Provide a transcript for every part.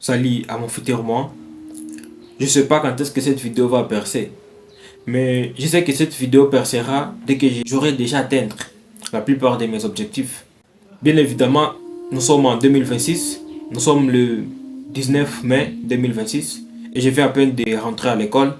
Salut à mon futur moi. Je sais pas quand est-ce que cette vidéo va percer. Mais je sais que cette vidéo percera dès que j'aurai déjà atteint la plupart de mes objectifs. Bien évidemment, nous sommes en 2026. Nous sommes le 19 mai 2026. Et je viens à peine de rentrer à l'école.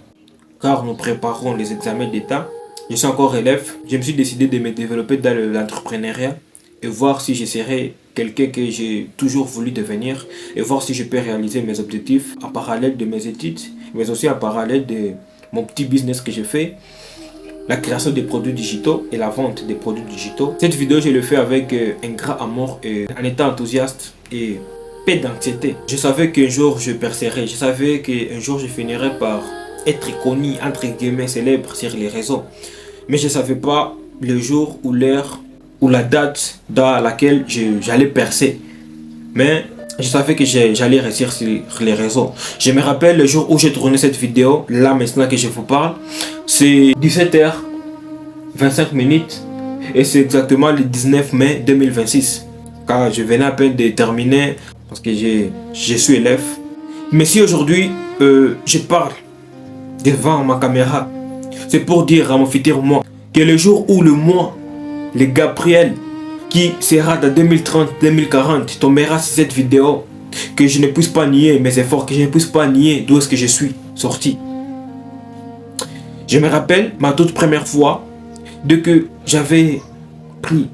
Car nous préparons les examens d'État. Je suis encore élève. Je me suis décidé de me développer dans l'entrepreneuriat. Et voir si je serai quelqu'un que j'ai toujours voulu devenir et voir si je peux réaliser mes objectifs en parallèle de mes études, mais aussi en parallèle de mon petit business que je fais, la création des produits digitaux et la vente des produits digitaux. Cette vidéo, je le fais avec un grand amour et en étant enthousiaste et paix d'anxiété. Je savais qu'un jour je percerais, je savais qu'un jour je finirais par être connu, entre guillemets, célèbre sur les réseaux. Mais je ne savais pas le jour ou l'heure ou la date dans laquelle j'allais percer. Mais je savais que j'allais réussir sur les réseaux. Je me rappelle le jour où j'ai tourné cette vidéo, là maintenant que je vous parle, c'est 17h25 et c'est exactement le 19 mai 2026. Car je venais à peine de terminer parce que je suis élève. Mais si aujourd'hui je parle devant ma caméra, c'est pour dire à mon futur moi que le jour où le moi, le Gabriel qui sera dans 2030-2040 tombera sur cette vidéo, que je ne puisse pas nier mes efforts, que je ne puisse pas nier d'où est-ce que je suis sorti. Je me rappelle ma toute première fois, dès que j'avais pris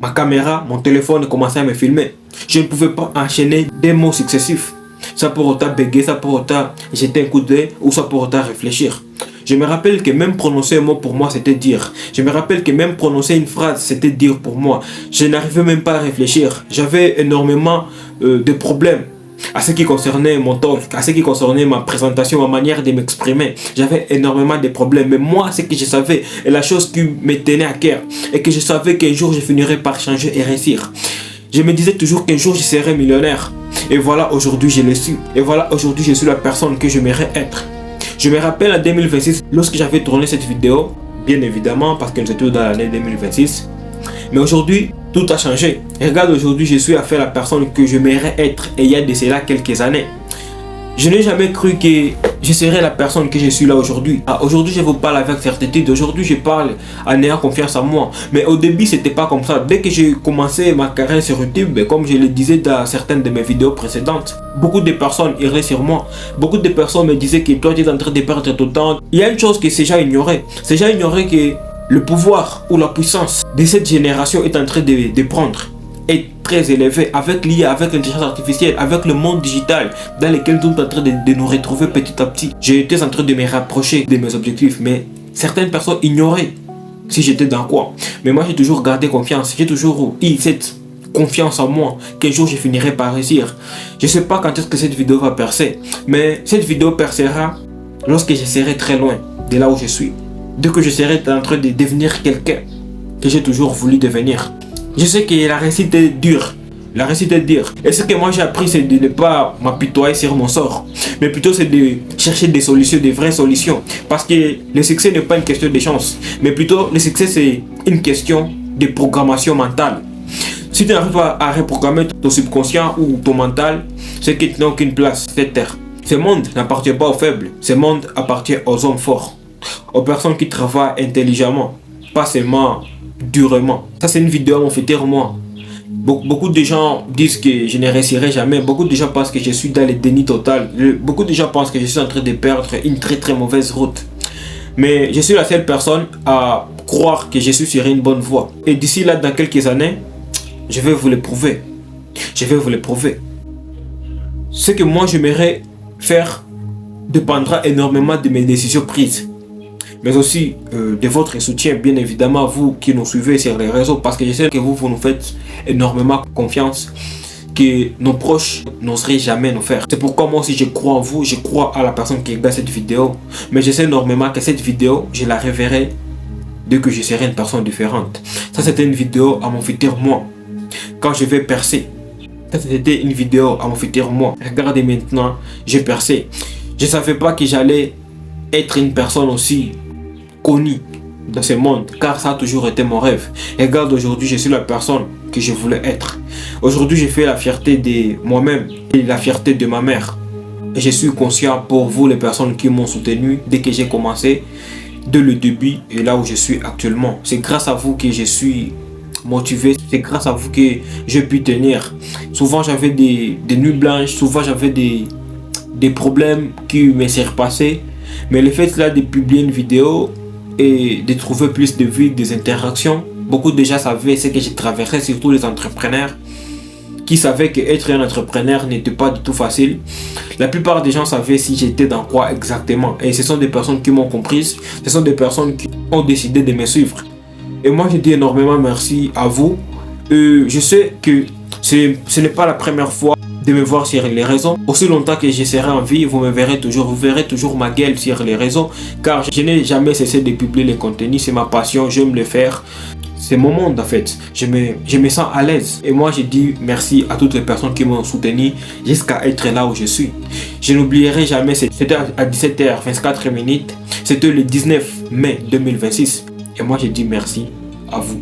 ma caméra, mon téléphone commençait à me filmer. Je ne pouvais pas enchaîner des mots successifs. Ça pour autant bégayer, ça pour autant jeter un coup d'œil ou ça pour autant réfléchir. Je me rappelle que même prononcer un mot pour moi, c'était dire. Je me rappelle que même prononcer une phrase, c'était dire pour moi. Je n'arrivais même pas à réfléchir. J'avais énormément de problèmes à ce qui concernait mon talk, à ce qui concernait ma présentation, ma manière de m'exprimer. J'avais énormément de problèmes. Mais moi, ce que je savais, et la chose qui me tenait à cœur, et que je savais qu'un jour, je finirais par changer et réussir. Je me disais toujours qu'un jour, je serais millionnaire. Et voilà, aujourd'hui, je l'ai su. Et voilà, aujourd'hui, je suis la personne que j'aimerais être. Je me rappelle en 2026, lorsque j'avais tourné cette vidéo, bien évidemment, parce que nous étions dans l'année 2026. Mais aujourd'hui, tout a changé. Regarde, aujourd'hui, je suis à faire la personne que j'aimerais être, et il y a de cela quelques années. Je n'ai jamais cru que je serais la personne que je suis là aujourd'hui. Aujourd'hui, je vous parle avec certitude. Aujourd'hui, je parle en ayant confiance en moi. Mais au début, c'était pas comme ça. Dès que j'ai commencé ma carrière sur YouTube, comme je le disais dans certaines de mes vidéos précédentes, beaucoup de personnes iraient sur moi. Beaucoup de personnes me disaient que toi, tu es en train de perdre ton temps. Il y a une chose que ces gens ignoraient. Ces gens ignoraient que le pouvoir ou la puissance de cette génération est en train de prendre. Est très élevé avec l'IA, avec l'intelligence artificielle, avec le monde digital dans lequel nous sommes en train de nous retrouver petit à petit. J'étais en train de me rapprocher de mes objectifs, mais certaines personnes ignoraient si j'étais dans quoi. Mais moi, j'ai toujours gardé confiance. J'ai toujours eu cette confiance en moi qu'un jour je finirai par réussir. Je ne sais pas quand est-ce que cette vidéo va percer, mais cette vidéo percera lorsque je serai très loin de là où je suis. Dès que je serai en train de devenir quelqu'un que j'ai toujours voulu devenir. Je sais que la réussite est dure. La réussite est dure. Et ce que moi j'ai appris, c'est de ne pas m'apitoyer sur mon sort. Mais plutôt c'est de chercher des solutions, des vraies solutions. Parce que le succès n'est pas une question de chance. Mais plutôt le succès c'est une question de programmation mentale. Si tu n'arrives pas à reprogrammer ton subconscient ou ton mental, c'est que tu n'as aucune place sur cette terre. Ce monde n'appartient pas aux faibles. Ce monde appartient aux hommes forts. Aux personnes qui travaillent intelligemment. Pas seulement durement. Ça c'est une vidéo à mon futur moi. Beaucoup de gens disent que je ne réussirai jamais. Beaucoup de gens pensent que je suis dans le déni total. Beaucoup de gens pensent que je suis en train de perdre une très mauvaise route. Mais je suis la seule personne à croire que je suis sur une bonne voie. Et d'ici là, dans quelques années, je vais vous le prouver. Je vais vous le prouver. Ce que moi j'aimerais faire dépendra énormément de mes décisions prises. Mais aussi de votre soutien, bien évidemment, vous qui nous suivez sur les réseaux, parce que je sais que vous nous faites énormément confiance, que nos proches n'oseraient jamais nous faire. C'est pourquoi moi aussi je crois en vous, je crois à la personne qui regarde cette vidéo, mais je sais énormément que cette vidéo, je la reverrai dès que je serai une personne différente. Ça c'était une vidéo à mon futur moi, quand je vais percer. Ça c'était une vidéo à mon futur moi. Regardez maintenant, j'ai percé. Je ne savais pas que j'allais être une personne aussi connue dans ce monde, car ça a toujours été mon rêve. Regarde, aujourd'hui je suis la personne que je voulais être. Aujourd'hui, j'ai fait la fierté de moi-même et la fierté de ma mère. Et je suis conscient pour vous, les personnes qui m'ont soutenu dès que j'ai commencé, de le début et là où je suis actuellement. C'est grâce à vous que je suis motivé, c'est grâce à vous que je puis tenir. Souvent, j'avais des nuits blanches, souvent, j'avais des problèmes qui me surpassaient. Mais le fait là de publier une vidéo et de trouver plus de vues, des interactions, beaucoup déjà savaient ce que j'ai traversé, surtout les entrepreneurs qui savaient qu'être un entrepreneur n'était pas du tout facile. La plupart des gens savaient si j'étais dans quoi exactement. Et ce sont des personnes qui m'ont compris, ce sont des personnes qui ont décidé de me suivre. Et moi, je dis énormément merci à vous. Je sais que ce n'est pas la première fois de me voir sur les réseaux. Aussi longtemps que je serai en vie, vous verrez toujours ma gueule sur les réseaux, car je n'ai jamais cessé de publier les contenus. C'est ma passion, j'aime le faire. C'est mon monde en fait. Je me sens à l'aise. Et moi, je dis merci à toutes les personnes qui m'ont soutenu jusqu'à être là où je suis. Je n'oublierai jamais, c'était à 17h24. C'était le 19 mai 2026. Et moi, je dis merci à vous.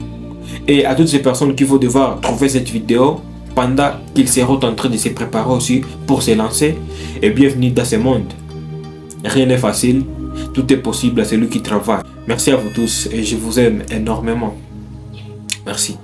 Et à toutes ces personnes qui vont devoir trouver cette vidéo pendant qu'ils seront en train de se préparer aussi pour se lancer. Et bienvenue dans ce monde. Rien n'est facile. Tout est possible à celui qui travaille. Merci à vous tous et je vous aime énormément. Merci.